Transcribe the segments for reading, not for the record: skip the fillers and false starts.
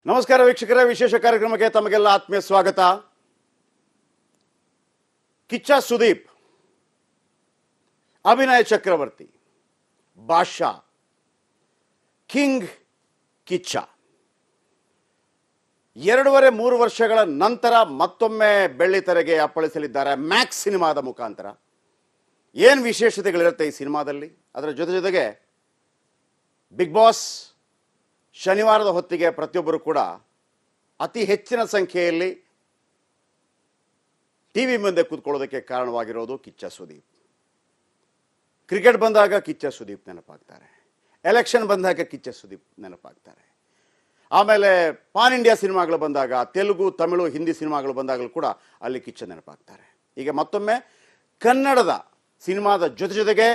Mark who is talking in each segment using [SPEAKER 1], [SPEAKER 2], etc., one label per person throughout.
[SPEAKER 1] ನಮಸ್ಕಾರ ವೀಕ್ಷಕರೇ, ವಿಶೇಷ ಕಾರ್ಯಕ್ರಮಕ್ಕೆ ತಮಗೆಲ್ಲ ಆತ್ಮೀಯ ಸ್ವಾಗತ. ಕಿಚ್ಚ ಸುದೀಪ್, ಅಭಿನಯ ಚಕ್ರವರ್ತಿ, ಬಾದ್ಶಾ, ಕಿಂಗ್ ಕಿಚ್ಚ 2.5-3 ವರ್ಷಗಳ ನಂತರ ಮತ್ತೊಮ್ಮೆ ಬೆಳ್ಳಿತೆರೆಗೆ ಅಪ್ಪಳಿಸಲಿದ್ದಾರೆ ಮ್ಯಾಕ್ಸ್ ಸಿನಿಮಾದ ಮುಖಾಂತರ. ಏನು ವಿಶೇಷತೆಗಳಿರುತ್ತೆ ಈ ಸಿನಿಮಾದಲ್ಲಿ? ಅದರ ಜೊತೆಗೆ ಬಿಗ್ ಬಾಸ್ ಶನಿವಾರದ ಹೊತ್ತಿಗೆ ಪ್ರತಿಯೊಬ್ಬರು ಕೂಡ ಅತಿ ಹೆಚ್ಚಿನ ಸಂಖ್ಯೆಯಲ್ಲಿ ಟಿವಿ ಮುಂದೆ ಕೂತ್ಕೊಳ್ಳೋದಕ್ಕೆ ಕಾರಣವಾಗಿರೋದು ಕಿಚ್ಚ ಸುದೀಪ್. ಕ್ರಿಕೆಟ್ ಬಂದಾಗ ಕಿಚ್ಚ ಸುದೀಪ್ ನೆನಪಾಗ್ತಾರೆ, ಎಲೆಕ್ಷನ್ ಬಂದಾಗ ಕಿಚ್ಚ ಸುದೀಪ್ ನೆನಪಾಗ್ತಾರೆ, ಆಮೇಲೆ ಪಾನ್ ಇಂಡಿಯಾ ಸಿನಿಮಾಗಳು ಬಂದಾಗ, ತೆಲುಗು, ತಮಿಳು, ಹಿಂದಿ ಸಿನಿಮಾಗಳು ಬಂದಾಗಲೂ ಕೂಡ ಅಲ್ಲಿ ಕಿಚ್ಚ ನೆನಪಾಗ್ತಾರೆ. ಈಗ ಮತ್ತೊಮ್ಮೆ ಕನ್ನಡದ ಸಿನಿಮಾದ ಜೊತೆಗೆ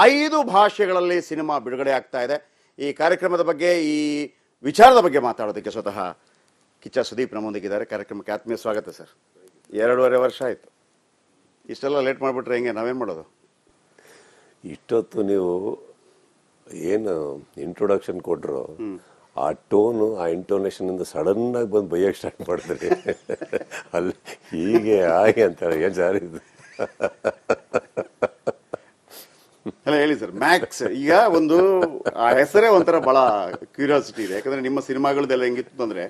[SPEAKER 1] 5 ಭಾಷೆಗಳಲ್ಲಿ ಸಿನಿಮಾ ಬಿಡುಗಡೆ ಆಗ್ತಾ ಇದೆ. ಈ ಕಾರ್ಯಕ್ರಮದ ಬಗ್ಗೆ, ಈ ವಿಚಾರದ ಬಗ್ಗೆ ಮಾತಾಡೋದಕ್ಕೆ ಸ್ವತಃ ಕಿಚ್ಚ ಸುದೀಪ್ ನಮ್ಮೊಂದಿಗಿದ್ದಾರೆ. ಕಾರ್ಯಕ್ರಮಕ್ಕೆ ಆತ್ಮೀಯ ಸ್ವಾಗತ ಸರ್. 2.5 ವರ್ಷ ಆಯಿತು, ಇಷ್ಟೆಲ್ಲ ಲೇಟ್ ಮಾಡಿಬಿಟ್ರೆ ಹೆಂಗೆ? ನಾವೇನು ಮಾಡೋದು?
[SPEAKER 2] ಇಷ್ಟೊತ್ತು ನೀವು ಏನು ಇಂಟ್ರೊಡಕ್ಷನ್ ಕೊಟ್ಟರು, ಆ ಟೋನು, ಆ ಇಂಟೋನೇಷನ್ ಇಂದ ಸಡನ್ ಆಗಿ ಬಂದು ಬೈಯಕ್ಕೆ ಸ್ಟಾರ್ಟ್ ಮಾಡಿದ್ರಿ. ಅಲ್ಲಿ ಹೀಗೆ ಹಾಗೆ ಅಂತಾರೆ. ಏನು ಸರ್ ಇದು?
[SPEAKER 1] ಅಲ್ಲ ಹೇಳಿ ಸರ್, ಮ್ಯಾಕ್ಸ್ ಈಗ ಒಂದು ಆ ಹೆಸರೇ ಒಂಥರ ಬಹಳ ಕ್ಯೂರಿಯಾಸಿಟಿ ಇದೆ. ಯಾಕಂದ್ರೆ ನಿಮ್ಮ ಸಿನಿಮಾಗಳದೆಲ್ಲ ಹೆಂಗಿತ್ತು ಅಂದ್ರೆ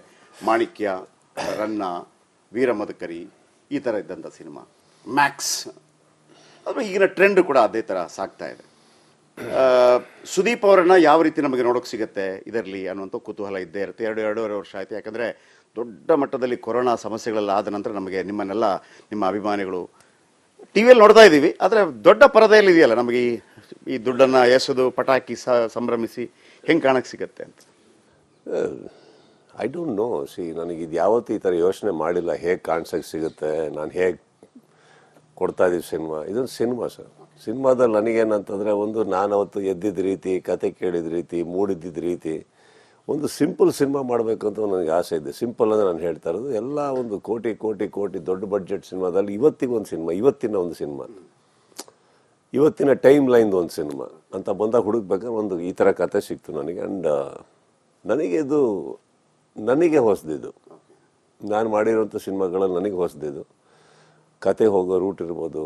[SPEAKER 1] ಮಾಣಿಕ್ಯ, ರನ್ನ, ವೀರ ಮದಕರಿ ಈ ತರ ಇದ್ದಂಥ ಸಿನಿಮಾ ಮ್ಯಾಕ್ಸ್. ಅದು ಈಗಿನ ಟ್ರೆಂಡ್ ಕೂಡ ಅದೇ ತರ ಸಾಗ್ತಾ ಇದೆ. ಸುದೀಪ್ ಅವರನ್ನ ಯಾವ ರೀತಿ ನಮಗೆ ನೋಡೋಕೆ ಸಿಗುತ್ತೆ ಇದರಲ್ಲಿ ಅನ್ನುವಂಥ ಕುತೂಹಲ ಇದ್ದೇ ಇರುತ್ತೆ. 2.5 ವರ್ಷ ಆಯ್ತು. ಯಾಕಂದ್ರೆ ದೊಡ್ಡ ಮಟ್ಟದಲ್ಲಿ ಕೊರೋನಾ ಸಮಸ್ಯೆಗಳೆಲ್ಲ ಆದ ನಂತರ ನಮಗೆ ನಿಮ್ಮನ್ನೆಲ್ಲ, ನಿಮ್ಮ ಅಭಿಮಾನಿಗಳು ಟಿವಿಯಲ್ಲಿ ನೋಡ್ತಾ ಇದ್ದೀವಿ. ಆದರೆ ದೊಡ್ಡ ಪರದೆಯಲ್ಲಿ ಇದೆಯಲ್ಲ, ನಮಗೆ ಈ ದುಡ್ಡನ್ನು ಎಸೆದು ಪಟಾಕಿ ಸಂಭ್ರಮಿಸಿ ಹೆಂಗೆ ಕಾಣಕ್ಕೆ ಸಿಗತ್ತೆ ಅಂತ.
[SPEAKER 2] I don't know. ನನಗೆ ಇದು ಯಾವತ್ತೂ ಈ ಥರ ಯೋಚನೆ ಮಾಡಿಲ್ಲ, ಹೇಗೆ ಕಾಣಿಸೋಕ್ಕೆ ಸಿಗುತ್ತೆ, ನಾನು ಹೇಗೆ ಕೊಡ್ತಾ ಇದ್ದೀವಿ ಸಿನಿಮಾ. ಇದೊಂದು ಸಿನಿಮಾ ಸರ್. ಸಿನಿಮಾದಲ್ಲಿ ನನಗೇನಂತಂದರೆ, ಒಂದು ನಾನು ಅವತ್ತು ಎದ್ದಿದ್ದ ರೀತಿ, ಕತೆ ಕೇಳಿದ ರೀತಿ, ಮೂಡಿದ್ದಿದ್ದ ರೀತಿ, ಒಂದು ಸಿಂಪಲ್ ಸಿನಿಮಾ ಮಾಡಬೇಕು ಅಂತ ನನಗೆ ಆಸೆ ಇದೆ. ಸಿಂಪಲ್ ಅಂದರೆ ನಾನು ಹೇಳ್ತಾ ಇರೋದು ಎಲ್ಲ ಒಂದು ಕೋಟಿ ಕೋಟಿ ಕೋಟಿ ದೊಡ್ಡ ಬಡ್ಜೆಟ್ ಸಿನಿಮಾದಲ್ಲಿ ಇವತ್ತಿಗೊಂದು ಸಿನಿಮಾ, ಇವತ್ತಿನ ಒಂದು ಸಿನಿಮಾ, ಇವತ್ತಿನ ಟೈಮ್ ಲೈನ್ದು ಒಂದು ಸಿನಿಮಾ ಅಂತ ಬಂದಾಗ ಹುಡುಕ್ಬೇಕಾದ್ರೆ ಒಂದು ಈ ಥರ ಕತೆ ಸಿಕ್ತು ನನಗೆ. ಆ್ಯಂಡ್ ನನಗೆ ಇದು ನನಗೆ ಹೊಸದಿದ್ದು. ನಾನು ಮಾಡಿರೋಂಥ ಸಿನಿಮಾಗಳಲ್ಲಿ ನನಗೆ ಹೊಸದಿದ್ದು. ಕತೆ ಹೋಗೋ ರೂಟ್ ಇರ್ಬೋದು,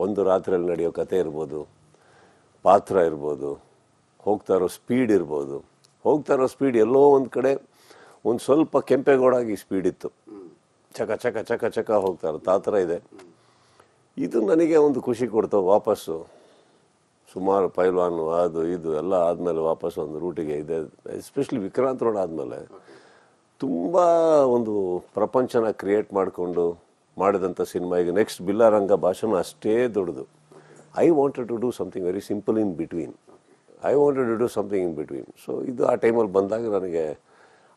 [SPEAKER 2] ಒಂದು ರಾತ್ರಿಯಲ್ಲಿ ನಡೆಯೋ ಕತೆ ಇರ್ಬೋದು, ಪಾತ್ರ ಇರ್ಬೋದು, ಹೋಗ್ತಾ ಇರೋ ಸ್ಪೀಡ್ ಇರ್ಬೋದು. ಹೋಗ್ತಾ ಇರೋ ಸ್ಪೀಡ್ ಎಲ್ಲೋ ಒಂದು ಕಡೆ ಒಂದು ಸ್ವಲ್ಪ ಕೆಂಪೇಗೌಡಾಗಿ ಸ್ಪೀಡ್ ಇತ್ತು, ಚಕ ಚಕ ಚಕ ಚಕ ಹೋಗ್ತಾ ಇರೋದು ಆ ಥರ ಇದೆ. ಇದು ನನಗೆ ಒಂದು ಖುಷಿ ಕೊಡ್ತಾವೆ. ವಾಪಸ್ಸು ಸುಮಾರು ಪೈಲ್ವಾನು ಅದು ಇದು ಎಲ್ಲ ಆದಮೇಲೆ ವಾಪಸ್ಸು ಒಂದು ರೂಟಿಗೆ ಇದೆ. ಎಸ್ಪೆಷಲಿ ವಿಕ್ರಾಂತ್ ರೋಡ್ ಆದಮೇಲೆ ತುಂಬ ಒಂದು ಪ್ರಪಂಚನ ಕ್ರಿಯೇಟ್ ಮಾಡಿಕೊಂಡು ಮಾಡಿದಂಥ ಸಿನಿಮಾ. ಈಗ ನೆಕ್ಸ್ಟ್ ಬಿಲ್ಲಾರಂಗ ಭಾಷಣ ಅಷ್ಟೇ ದೊಡ್ಡದು. I wanted to do something very simple in between. So ಇದು ಆ ಟೈಮಲ್ಲಿ ಬಂದಾಗ ನನಗೆ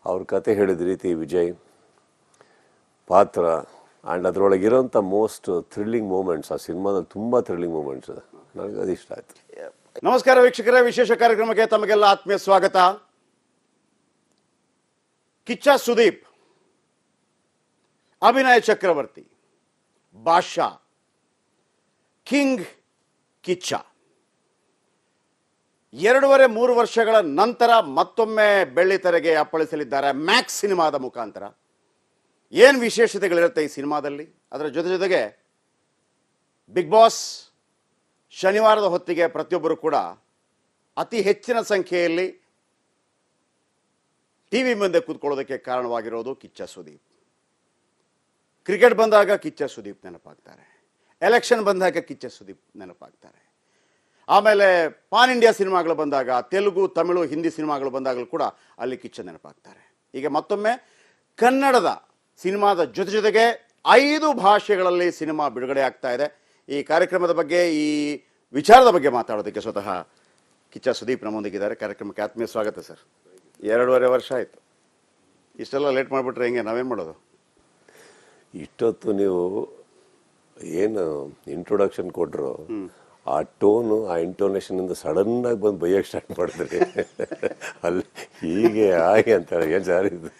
[SPEAKER 2] ಅವ್ರ ಕತೆ ಹೇಳಿದ ರೀತಿ, ವಿಜಯ್ ಪಾತ್ರ ಆ್ಯಂಡ್ ಅದರೊಳಗಿರೋಂಥ ಮೋಸ್ಟ್ ಥ್ರಿಲ್ಲಿಂಗ್ ಮೂಮೆಂಟ್ಸ್, ಆ ಸಿನಿಮಾದಲ್ಲಿ ತುಂಬ ಥ್ರಿಲ್ಲಿಂಗ್ ಮೂಮೆಂಟ್ಸ್ ಇದೆ. ನನಗೆ ಅದು ಇಷ್ಟ ಆಯಿತು.
[SPEAKER 1] ನಮಸ್ಕಾರ ವೀಕ್ಷಕರೇ, ವಿಶೇಷ ಕಾರ್ಯಕ್ರಮಕ್ಕೆ ತಮಗೆಲ್ಲ ಆತ್ಮೀಯ ಸ್ವಾಗತ. ಕಿಚ್ಚ ಸುದೀಪ್, ಅಭಿನಯ ಚಕ್ರವರ್ತಿ, ಬಾದ್ಶಾ, ಕಿಂಗ್ ಕಿಚ್ಚ 2.5-3 ವರ್ಷಗಳ ನಂತರ ಮತ್ತೊಮ್ಮೆ ಬೆಳ್ಳಿತೆರೆಗೆ ಅಪ್ಪಳಿಸಲಿದ್ದಾರೆ ಮ್ಯಾಕ್ಸ್ ಸಿನಿಮಾದ ಮುಖಾಂತರ. ಏನು ವಿಶೇಷತೆಗಳಿರುತ್ತೆ ಈ ಸಿನಿಮಾದಲ್ಲಿ? ಅದರ ಜೊತೆಗೆ ಬಿಗ್ ಬಾಸ್ ಶನಿವಾರದ ಹೊತ್ತಿಗೆ ಪ್ರತಿಯೊಬ್ಬರು ಕೂಡ ಅತಿ ಹೆಚ್ಚಿನ ಸಂಖ್ಯೆಯಲ್ಲಿ ಟಿವಿ ಮುಂದೆ ಕೂತ್ಕೊಳ್ಳೋದಕ್ಕೆ ಕಾರಣವಾಗಿರೋದು ಕಿಚ್ಚ ಸುದೀಪ್. ಕ್ರಿಕೆಟ್ ಬಂದಾಗ ಕಿಚ್ಚ ಸುದೀಪ್ ನೆನಪಾಗ್ತಾರೆ, ಎಲೆಕ್ಷನ್ ಬಂದಾಗ ಕಿಚ್ಚ ಸುದೀಪ್ ನೆನಪಾಗ್ತಾರೆ, ಆಮೇಲೆ ಪಾನ್ ಇಂಡಿಯಾ ಸಿನಿಮಾಗಳು ಬಂದಾಗ, ತೆಲುಗು, ತಮಿಳು, ಹಿಂದಿ ಸಿನಿಮಾಗಳು ಬಂದಾಗಲೂ ಕೂಡ ಅಲ್ಲಿ ಕಿಚ್ಚ ನೆನಪಾಗ್ತಾರೆ. ಈಗ ಮತ್ತೊಮ್ಮೆ ಕನ್ನಡದ ಸಿನಿಮಾದ ಜೊತೆಗೆ 5 ಭಾಷೆಗಳಲ್ಲಿ ಸಿನಿಮಾ ಬಿಡುಗಡೆ ಆಗ್ತಾ ಇದೆ. ಈ ಕಾರ್ಯಕ್ರಮದ ಬಗ್ಗೆ, ಈ ವಿಚಾರದ ಬಗ್ಗೆ ಮಾತಾಡೋದಕ್ಕೆ ಸ್ವತಃ ಕಿಚ್ಚ ಸುದೀಪ್ ನಮ್ಮೊಂದಿಗಿದ್ದಾರೆ. ಕಾರ್ಯಕ್ರಮಕ್ಕೆ ಆತ್ಮೀಯ ಸ್ವಾಗತ ಸರ್. 2.5 ವರ್ಷ ಆಯಿತು, ಇಷ್ಟೆಲ್ಲ ಲೇಟ್ ಮಾಡಿಬಿಟ್ರೆ ಹೆಂಗೆ? ನಾವೇನು ಮಾಡೋದು?
[SPEAKER 2] ಇಷ್ಟೊತ್ತು ನೀವು ಏನು ಇಂಟ್ರೊಡಕ್ಷನ್ ಕೊಟ್ಟರು, ಆ ಟೋನು, ಆ ಇಂಟೋನೇಷನ್ ಇಂದ ಸಡನ್ ಆಗಿ ಬಂದು ಬೈಯಕ್ಕೆ ಸ್ಟಾರ್ಟ್ ಮಾಡಿದ್ರಿ. ಅಲ್ಲಿ ಹೀಗೆ ಹಾಗೆ ಅಂತಾರೆ. ಏನು ಸರ್ ಇದು?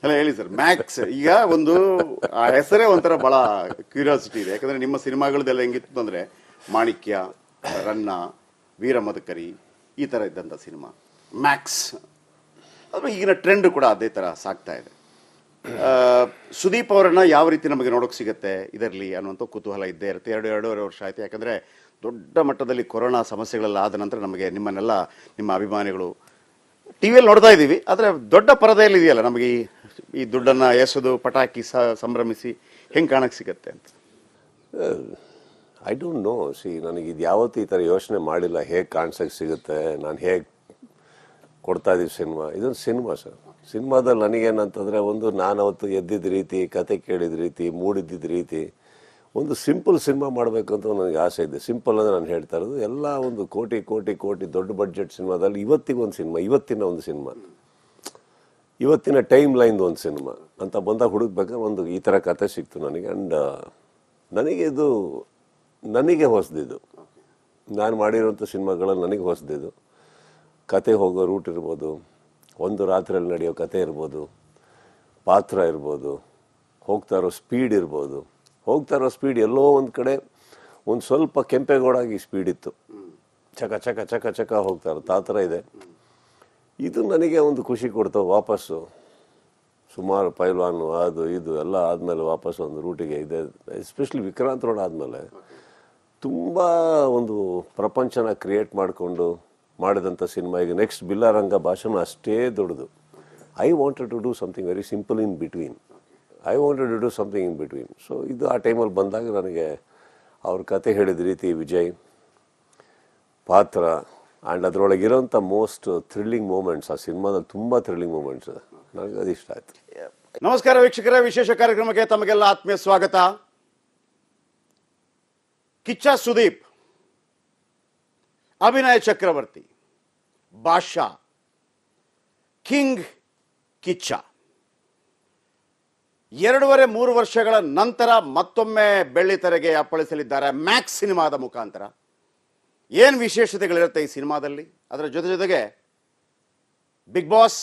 [SPEAKER 1] ಅಲ್ಲ ಹೇಳಿ ಸರ್, ಮ್ಯಾಕ್ಸ್ ಈಗ ಒಂದು ಆ ಹೆಸರೇ ಒಂಥರ ಬಹಳ ಕ್ಯೂರಿಯಾಸಿಟಿ ಇದೆ. ಯಾಕಂದ್ರೆ ನಿಮ್ಮ ಸಿನಿಮಾಗಳದೆಲ್ಲ ಹೆಂಗಿತ್ತು ಅಂದ್ರೆ ಮಾಣಿಕ್ಯ, ರನ್ನ, ವೀರ ಮದಕರಿ ಈ ತರ ಇದ್ದಂಥ ಸಿನಿಮಾ ಮ್ಯಾಕ್ಸ್ ಅದು ಈಗಿನ ಟ್ರೆಂಡ್ ಕೂಡ ಅದೇ ಥರ ಸಾಗ್ತಾ ಇದೆ. ಸುದೀಪ್ ಅವರನ್ನ ಯಾವ ರೀತಿ ನಮಗೆ ನೋಡೋಕೆ ಸಿಗುತ್ತೆ ಇದರಲ್ಲಿ ಅನ್ನುವಂಥ ಕುತೂಹಲ ಇದ್ದೇ ಇರುತ್ತೆ. ಎರಡೂವರೆ ವರ್ಷ ಆಯಿತು. ಯಾಕಂದರೆ ದೊಡ್ಡ ಮಟ್ಟದಲ್ಲಿ ಕೊರೋನಾ ಸಮಸ್ಯೆಗಳೆಲ್ಲ ಆದ ನಂತರ ನಮಗೆ ನಿಮ್ಮನ್ನೆಲ್ಲ ನಿಮ್ಮ ಅಭಿಮಾನಿಗಳು ಟಿ ವಿಯಲ್ಲಿ ನೋಡ್ತಾ ಇದ್ದೀವಿ. ಆದರೆ ದೊಡ್ಡ ಪರದೆಯಲ್ಲಿ ಇದೆಯಲ್ಲ ನಮಗೆ ಈ ದುಡ್ಡನ್ನು ಎಸೆದು ಪಟಾಕಿ ಸಂಭ್ರಮಿಸಿ ಹೆಂಗೆ ಕಾಣಕ್ಕೆ ಸಿಗುತ್ತೆ ಅಂತ.
[SPEAKER 2] I don't know. ನನಗೆ ಇದು ಯಾವತ್ತೂ ಈ ಥರ ಯೋಚನೆ ಮಾಡಿಲ್ಲ, ಹೇಗೆ ಕಾಣಿಸೋಕ್ಕೆ ಸಿಗುತ್ತೆ, ನಾನು ಹೇಗೆ ಕೊಡ್ತಾ ಇದ್ದೀವಿ ಸಿನಿಮಾ. ಇದೊಂದು ಸಿನಿಮಾ ಸರ್. ಸಿನಿಮಾದಲ್ಲಿ ನನಗೇನಂತಂದರೆ ಒಂದು ನಾನು ಅವತ್ತು ಎದ್ದಿದ್ದ ರೀತಿ, ಕತೆ ಕೇಳಿದ ರೀತಿ, ಮೂಡಿದ್ದಿದ್ದ ರೀತಿ, ಒಂದು ಸಿಂಪಲ್ ಸಿನಿಮಾ ಮಾಡಬೇಕು ಅಂತ ನನಗೆ ಆಸೆ ಇದೆ. ಸಿಂಪಲ್ ಅಂದರೆ ನಾನು ಹೇಳ್ತಾ ಇರೋದು ಎಲ್ಲ ಒಂದು ಕೋಟಿ ಕೋಟಿ ಕೋಟಿ ದೊಡ್ಡ ಬಡ್ಜೆಟ್ ಸಿನಿಮಾದಲ್ಲಿ ಇವತ್ತಿಗೊಂದು ಸಿನಿಮಾ, ಇವತ್ತಿನ ಒಂದು ಸಿನಿಮಾ, ಇವತ್ತಿನ ಟೈಮ್ ಲೈನ್ದು ಒಂದು ಸಿನಿಮಾ ಅಂತ ಬಂದಾಗ ಹುಡುಕ್ಬೇಕಾದ್ರೆ ಒಂದು ಈ ಥರ ಕತೆ ಸಿಕ್ತು ನನಗೆ. ಆ್ಯಂಡ್ ನನಗೆ ಇದು ನನಗೆ ಹೊಸದಿದ್ದು, ನಾನು ಮಾಡಿರೋಂಥ ಸಿನಿಮಾಗಳಲ್ಲಿ ನನಗೆ ಹೊಸದಿದ್ದು. ಕತೆ ಹೋಗೋ ರೂಟ್ ಇರ್ಬೋದು, ಒಂದು ರಾತ್ರಿಯಲ್ಲಿ ನಡೆಯೋ ಕತೆ ಇರ್ಬೋದು, ಪಾತ್ರ ಇರ್ಬೋದು, ಹೋಗ್ತಾ ಇರೋ ಸ್ಪೀಡ್ ಇರ್ಬೋದು. ಹೋಗ್ತಾ ಇರೋ ಸ್ಪೀಡ್ ಎಲ್ಲೋ ಒಂದು ಕಡೆ ಒಂದು ಸ್ವಲ್ಪ ಕೆಂಪೇಗೌಡಾಗಿ ಸ್ಪೀಡ್ ಇತ್ತು, ಚಕ ಚಕ ಚಕ ಚಕ ಹೋಗ್ತಾ ಇರುತ್ತೆ, ಆ ಥರ ಇದೆ. ಇದು ನನಗೆ ಒಂದು ಖುಷಿ ಕೊಡ್ತಾವೆ. ವಾಪಸ್ಸು ಸುಮಾರು ಪೈಲ್ವಾನು ಅದು ಇದು ಎಲ್ಲ ಆದಮೇಲೆ ವಾಪಸ್ ಒಂದು ರೂಟಿಗೆ ಇದೆ. ಎಸ್ಪೆಷಲಿ ವಿಕ್ರಾಂತ್ ರೋಡ್ ಆದಮೇಲೆ ತುಂಬ ಒಂದು ಪ್ರಪಂಚನ ಕ್ರಿಯೇಟ್ ಮಾಡಿಕೊಂಡು ಮಾಡಿದಂಥ ಸಿನಿಮಾ. ಈಗ ನೆಕ್ಸ್ಟ್ ಬಿಲ್ಲಾರಂಗ ಭಾಷಣ ಅಷ್ಟೇ ದೊಡ್ಡದು. I wanted to do something very simple in between. So ಇದು ಆ ಟೈಮಲ್ಲಿ ಬಂದಾಗ ನನಗೆ ಅವ್ರ ಕತೆ ಹೇಳಿದ ರೀತಿ, ವಿಜಯ್ ಪಾತ್ರ ಆ್ಯಂಡ್ ಅದರೊಳಗಿರೋಂಥ ಮೋಸ್ಟ್ ಥ್ರಿಲ್ಲಿಂಗ್ ಮೂಮೆಂಟ್ಸ್, ಆ ಸಿನಿಮಾದಲ್ಲಿ ತುಂಬ ಥ್ರಿಲ್ಲಿಂಗ್ ಮೂಮೆಂಟ್ಸ್ ಇದೆ. ನನಗೆ ಅದು ಇಷ್ಟ ಆಯಿತು.
[SPEAKER 1] ನಮಸ್ಕಾರ ವೀಕ್ಷಕರೇ, ವಿಶೇಷ ಕಾರ್ಯಕ್ರಮಕ್ಕೆ ತಮಗೆಲ್ಲ ಆತ್ಮೀಯ ಸ್ವಾಗತ. ಕಿಚ್ಚ ಸುದೀಪ್, ಅಭಿನಯ ಚಕ್ರವರ್ತಿ, ಬಾಷಾ, ಕಿಂಗ್ ಕಿಚ್ಚ 2.5-3 ವರ್ಷಗಳ ನಂತರ ಮತ್ತೊಮ್ಮೆ ಬೆಳ್ಳಿತೆರೆಗೆ ಅಪ್ಪಳಿಸಲಿದ್ದಾರೆ ಮ್ಯಾಕ್ಸ್ ಸಿನಿಮಾದ ಮುಖಾಂತರ. ಏನು ವಿಶೇಷತೆಗಳಿರುತ್ತೆ ಈ ಸಿನಿಮಾದಲ್ಲಿ? ಅದರ ಜೊತೆಗೆ ಬಿಗ್ ಬಾಸ್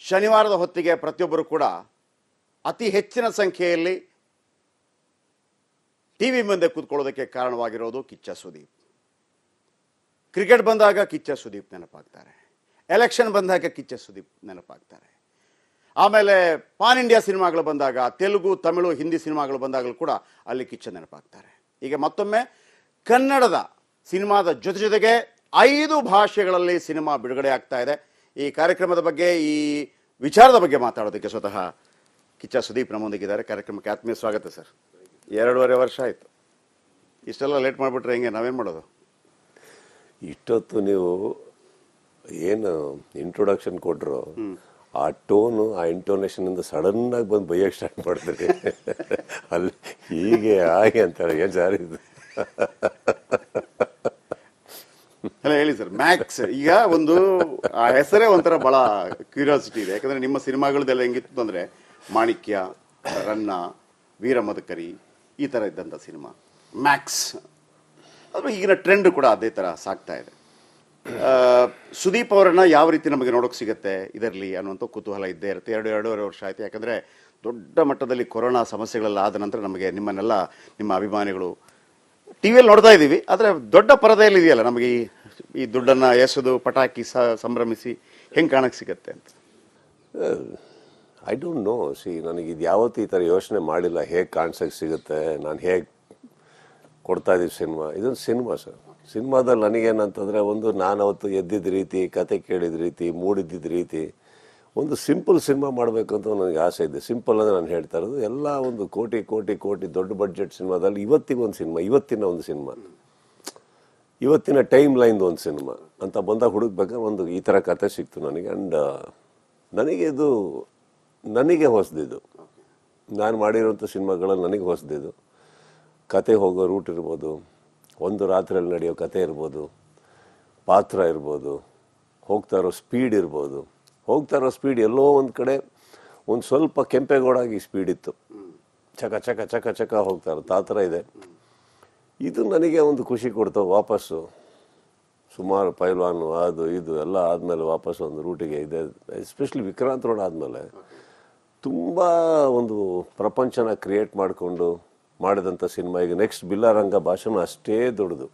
[SPEAKER 1] ಶನಿವಾರದ ಹೊತ್ತಿಗೆ ಪ್ರತಿಯೊಬ್ಬರು ಕೂಡ ಅತಿ ಹೆಚ್ಚಿನ ಸಂಖ್ಯೆಯಲ್ಲಿ ಟಿವಿ ಮುಂದೆ ಕೂತ್ಕೊಳ್ಳೋದಕ್ಕೆ ಕಾರಣವಾಗಿರೋದು ಕಿಚ್ಚ ಸುದೀಪ್. ಕ್ರಿಕೆಟ್ ಬಂದಾಗ ಕಿಚ್ಚ ಸುದೀಪ್ ನೆನಪಾಗ್ತಾರೆ, ಎಲೆಕ್ಷನ್ ಬಂದಾಗ ಕಿಚ್ಚ ಸುದೀಪ್ ನೆನಪಾಗ್ತಾರೆ. ಆಮೇಲೆ ಪಾನ್ ಇಂಡಿಯಾ ಸಿನಿಮಾಗಳು ಬಂದಾಗ, ತೆಲುಗು, ತಮಿಳು, ಹಿಂದಿ ಸಿನಿಮಾಗಳು ಬಂದಾಗಲೂ ಕೂಡ ಅಲ್ಲಿ ಕಿಚ್ಚ ನೆನಪಾಗ್ತಾರೆ. ಈಗ ಮತ್ತೊಮ್ಮೆ ಕನ್ನಡದ ಸಿನಿಮಾದ ಜೊತೆಗೆ 5 ಭಾಷೆಗಳಲ್ಲಿ ಸಿನಿಮಾ ಬಿಡುಗಡೆ ಆಗ್ತಾ ಇದೆ. ಈ ಕಾರ್ಯಕ್ರಮದ ಬಗ್ಗೆ, ಈ ವಿಚಾರದ ಬಗ್ಗೆ ಮಾತಾಡೋದಕ್ಕೆ ಸ್ವತಃ ಕಿಚ್ಚ ಸುದೀಪ್ ನಮ್ಮೊಂದಿಗಿದ್ದಾರೆ. ಕಾರ್ಯಕ್ರಮಕ್ಕೆ ಆತ್ಮೀಯ ಸ್ವಾಗತ ಸರ್. 2.5 ವರ್ಷ ಆಯಿತು. ಇಷ್ಟೆಲ್ಲ ಲೇಟ್ ಮಾಡಿಬಿಟ್ರೆ ಹೆಂಗೆ? ನಾವೇನು ಮಾಡೋದು?
[SPEAKER 2] ಇಷ್ಟೊತ್ತು ನೀವು ಏನು ಇಂಟ್ರೊಡಕ್ಷನ್ ಕೊಟ್ಟರು, ಆ ಟೋನು, ಆ ಇಂಟೋನೇಷನಿಂದ ಸಡನ್ನಾಗಿ ಬಂದು ಬೈಯಕ್ಕೆ ಸ್ಟಾರ್ಟ್ ಮಾಡ್ತಾರೆ. ಅಲ್ಲಿ ಹೀಗೆ ಹಾಗೆ ಅಂತಾರೆ. ಏನು ಸಾರಿ ಇದು?
[SPEAKER 1] ಅಲ್ಲ ಹೇಳಿ ಸರ್, ಮ್ಯಾಕ್ಸ್ ಈಗ ಒಂದು ಆ ಹೆಸರೇ ಒಂಥರ ಭಾಳ ಕ್ಯೂರಿಯಾಸಿಟಿ ಇದೆ. ಯಾಕಂದರೆ ನಿಮ್ಮ ಸಿನಿಮಾಗಳದೆಲ್ಲ ಹೆಂಗಿತ್ತು ಅಂದರೆ ಮಾಣಿಕ್ಯ, ರನ್ನ, ವೀರ ಮದಕರಿ ಈ ಥರ ಇದ್ದಂಥ ಸಿನಿಮಾ. ಮ್ಯಾಕ್ಸ್ ಅದು ಈಗಿನ ಟ್ರೆಂಡ್ ಕೂಡ ಅದೇ ಥರ ಸಾಗ್ತಾ ಇದೆ. ಸುದೀಪ್ ಅವರನ್ನ ಯಾವ ರೀತಿ ನಮಗೆ ನೋಡೋಕೆ ಸಿಗುತ್ತೆ ಇದರಲ್ಲಿ ಅನ್ನುವಂಥ ಕುತೂಹಲ ಇದ್ದೇ ಇರುತ್ತೆ. 2.5 ವರ್ಷ ಆಯಿತು. ಯಾಕಂದರೆ ದೊಡ್ಡ ಮಟ್ಟದಲ್ಲಿ ಕೊರೋನಾ ಸಮಸ್ಯೆಗಳೆಲ್ಲ ಆದ ನಂತರ ನಮಗೆ ನಿಮ್ಮನ್ನೆಲ್ಲ ನಿಮ್ಮ ಅಭಿಮಾನಿಗಳು ಟಿ ವಿಯಲ್ಲಿ ನೋಡ್ತಾ ಇದ್ದೀವಿ. ಆದರೆ ದೊಡ್ಡ ಪರದೆಯಲ್ಲಿ ಇದೆಯಲ್ಲ ನಮಗೆ ಈ ದುಡ್ಡನ್ನು ಎಸೆದು ಪಟಾಕಿ ಸಂಭ್ರಮಿಸಿ ಹೆಂಗೆ ಕಾಣಕ್ಕೆ ಸಿಗುತ್ತೆ ಅಂತ.
[SPEAKER 2] I don't know. ನನಗೆ ಇದು ಯಾವತ್ತೂ ಈ ಥರ ಯೋಚನೆ ಮಾಡಿಲ್ಲ, ಹೇಗೆ ಕಾಣಿಸೋಕ್ಕೆ ಸಿಗುತ್ತೆ, ನಾನು ಹೇಗೆ ಕೊಡ್ತಾ ಇದ್ದೀವಿ ಸಿನಿಮಾ. ಇದೊಂದು ಸಿನಿಮಾ ಸರ್. ಸಿನಿಮಾದಲ್ಲಿ ನನಗೇನಂತಂದರೆ ಒಂದು ನಾನು ಅವತ್ತು ಎದ್ದಿದ್ದ ರೀತಿ, ಕತೆ ಕೇಳಿದ ರೀತಿ, ಮೂಡಿದ್ದಿದ್ದ ರೀತಿ, ಒಂದು ಸಿಂಪಲ್ ಸಿನಿಮಾ ಮಾಡಬೇಕು ಅಂತ ನನಗೆ ಆಸೆ ಇದೆ. ಸಿಂಪಲ್ ಅಂದರೆ ನಾನು ಹೇಳ್ತಾ ಇರೋದು ಎಲ್ಲ ಒಂದು ಕೋಟಿ ಕೋಟಿ ಕೋಟಿ ದೊಡ್ಡ ಬಡ್ಜೆಟ್ ಸಿನಿಮಾದಲ್ಲಿ ಇವತ್ತಿಗೊಂದು ಸಿನಿಮಾ, ಇವತ್ತಿನ ಒಂದು ಸಿನಿಮಾ, ಇವತ್ತಿನ ಟೈಮ್ ಲೈನ್ದು ಒಂದು ಸಿನಿಮಾ ಅಂತ ಬಂದಾಗ ಹುಡುಕ್ಬೇಕಾದ್ರೆ ಒಂದು ಈ ಥರ ಕತೆ ಸಿಕ್ತು ನನಗೆ. ಆ್ಯಂಡ್ ನನಗೆ ಇದು ನನಗೆ ಹೊಸದಿದ್ದು, ನಾನು ಮಾಡಿರೋಂಥ ಸಿನಿಮಾಗಳಲ್ಲಿ ನನಗೆ ಹೊಸದಿದ್ದು. ಕತೆ ಹೋಗೋ ರೂಟ್ ಇರ್ಬೋದು, ಒಂದು ರಾತ್ರಿಯಲ್ಲಿ ನಡೆಯೋ ಕತೆ ಇರ್ಬೋದು, ಪಾತ್ರ ಇರ್ಬೋದು, ಹೋಗ್ತಾ ಇರೋ ಸ್ಪೀಡ್ ಇರ್ಬೋದು. ಹೋಗ್ತಾ ಇರೋ ಸ್ಪೀಡ್ ಎಲ್ಲೋ ಒಂದು ಕಡೆ ಒಂದು ಸ್ವಲ್ಪ ಕೆಂಪೇಗೌಡಾಗಿ ಸ್ಪೀಡ್ ಇತ್ತು, ಚಕ ಚಕ ಚಕ ಚಕ ಹೋಗ್ತಾ ಇರುತ್ತೆ, ಆ ಥರ ಇದೆ. ಇದು ನನಗೆ ಒಂದು ಖುಷಿ ಕೊಡ್ತಾವೆ. ವಾಪಸ್ಸು ಸುಮಾರು ಪೈಲ್ವಾನು ಅದು ಇದು ಎಲ್ಲ ಆದಮೇಲೆ ವಾಪಸ್ ಒಂದು ರೂಟಿಗೆ ಇದೆ. ಎಸ್ಪೆಷಲಿ ವಿಕ್ರಾಂತ್ ರೋಡ್ ಆದಮೇಲೆ ತುಂಬ ಒಂದು ಪ್ರಪಂಚನ ಕ್ರಿಯೇಟ್ ಮಾಡಿಕೊಂಡು ಮಾಡಿದಂಥ ಸಿನಿಮಾ. ಈಗ ನೆಕ್ಸ್ಟ್ ಬಿಲ್ಲಾರಂಗ ಭಾಷಣ ಅಷ್ಟೇ ದೊಡ್ಡದು.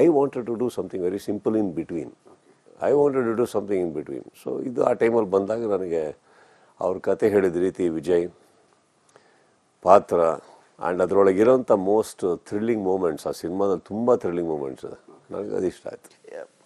[SPEAKER 2] I wanted to do something very simple in between. I wanted to do something in between. So ಇದು ಆ ಟೈಮಲ್ಲಿ ಬಂದಾಗ ನನಗೆ ಅವ್ರ ಕತೆ ಹೇಳಿದ ರೀತಿ, ವಿಜಯ್ ಪಾತ್ರ ಆ್ಯಂಡ್ ಅದರೊಳಗಿರೋಂಥ ಮೋಸ್ಟ್ ಥ್ರಿಲ್ಲಿಂಗ್ ಮೂಮೆಂಟ್ಸ್, ಆ ಸಿನಿಮಾದಲ್ಲಿ ತುಂಬ ಥ್ರಿಲ್ಲಿಂಗ್ ಮೂಮೆಂಟ್ಸ್ ಇದೆ, ನನಗೆ ಅದು ಇಷ್ಟ ಆಯಿತು.